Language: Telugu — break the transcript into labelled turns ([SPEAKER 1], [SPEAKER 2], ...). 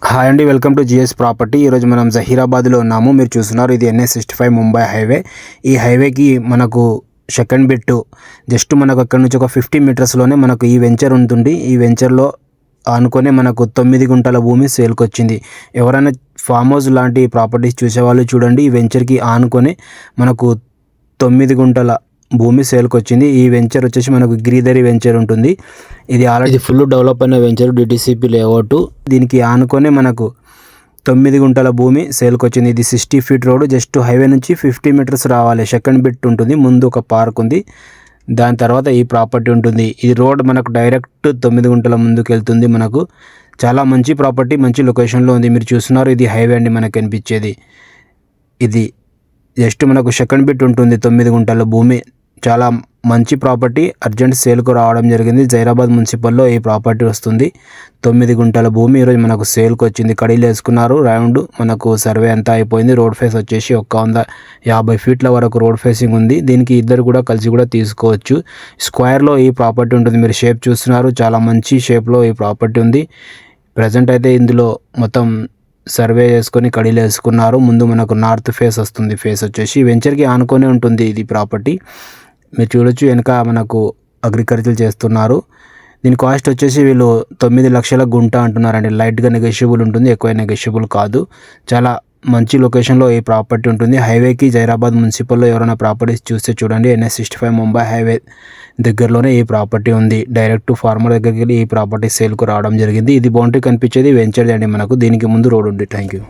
[SPEAKER 1] హాయ్ అండి, వెల్కమ్ టు జిఎస్ ప్రాపర్టీ. ఈరోజు మనం జహీరాబాద్లో ఉన్నాము. మీరు చూస్తున్నారు, ఇది NH65 ముంబై హైవే. ఈ హైవేకి మనకు సెకండ్ బిట్ జస్ట్ మనకు అక్కడ నుంచి ఒక 50 మీటర్స్లోనే మనకు ఈ వెంచర్ ఉంటుంది. ఈ వెంచర్లో ఆనుకొని మనకు 9 గుంటల భూమి సేల్కి వచ్చింది. ఎవరైనా ఫామ్ హౌస్ లాంటి ప్రాపర్టీస్ చూసేవాళ్ళు చూడండి, ఈ వెంచర్కి ఆనుకొని మనకు 9 గుంటల భూమి సేల్కి వచ్చింది. ఈ వెంచర్ వచ్చేసి మనకు గిరిధరి వెంచర్ ఉంటుంది. ఇది ఆల్రెడీ ఫుల్ డెవలప్ అయిన వెంచర్, DTCP లేఅవుట్. దీనికి ఆనుకొని మనకు 9 గుంటల భూమి సేల్కి వచ్చింది. ఇది 60 ఫీట్ రోడ్. జస్ట్ హైవే నుంచి 50 మీటర్స్ రావాలి. సెకండ్ బిట్ ఉంటుంది. ముందు ఒక పార్క్ ఉంది, దాని తర్వాత ఈ ప్రాపర్టీ ఉంటుంది. ఈ రోడ్ మనకు డైరెక్ట్ 9 గుంటల ముందుకు వెళ్తుంది. మనకు చాలా మంచి ప్రాపర్టీ, మంచి లొకేషన్లో ఉంది. మీరు చూస్తున్నారు, ఇది హైవే అండి మనకు కనిపించేది. ఇది జస్ట్ మనకు సెకండ్ బిట్ ఉంటుంది. 9 గుంటల భూమి, చాలా మంచి ప్రాపర్టీ. అర్జెంట్ సేల్కు రావడం జరిగింది. జైరాబాద్ మున్సిపల్లో ఈ ప్రాపర్టీ వస్తుంది. 9 గుంటల భూమి ఈరోజు మనకు సేల్కి వచ్చింది. కడీలు వేసుకున్నారు. రౌండ్ మనకు సర్వే అంతా అయిపోయింది. రోడ్ ఫేస్ వచ్చేసి 150 ఫీట్ల వరకు రోడ్ ఫేసింగ్ ఉంది. దీనికి ఇద్దరు కూడా కలిసి కూడా తీసుకోవచ్చు. స్క్వేర్లో ఈ ప్రాపర్టీ ఉంటుంది. మీరు షేప్ చూస్తున్నారు, చాలా మంచి షేప్లో ఈ ప్రాపర్టీ ఉంది. ప్రజెంట్ అయితే ఇందులో మొత్తం సర్వే చేసుకొని కడీలు వేసుకున్నారు. ముందు మనకు నార్త్ ఫేస్ వస్తుంది. ఫేస్ వచ్చేసి వెంచర్కి ఆనుకొని ఉంటుంది ఇది ప్రాపర్టీ. మీరు చూడొచ్చు, వెనక మనకు అగ్రికల్చర్ చేస్తున్నారు. దీని కాస్ట్ వచ్చేసి వీళ్ళు 9 లక్షల గుంట అంటున్నారండి. లైట్గా నెగోషియబుల్ ఉంటుంది, ఎక్కువ నెగోషియబుల్ కాదు. చాలా మంచి లొకేషన్లో ఈ ప్రాపర్టీ ఉంటుంది. హైవేకి జైరాబాద్ మున్సిపల్లో ఎవరైనా ప్రాపర్టీస్ చూస్తే చూడండి, NH65 ముంబై హైవే దగ్గరలోనే ఈ ప్రాపర్టీ ఉంది. డైరెక్ట్ ఫార్మర్ దగ్గరికి వెళ్ళి ఈ ప్రాపర్టీ సేల్కు రావడం జరిగింది. ఇది బౌండరీ కనిపించేది వెంచర్ది అండి మనకు. దీనికి ముందు రోడ్ ఉంది. Thank you.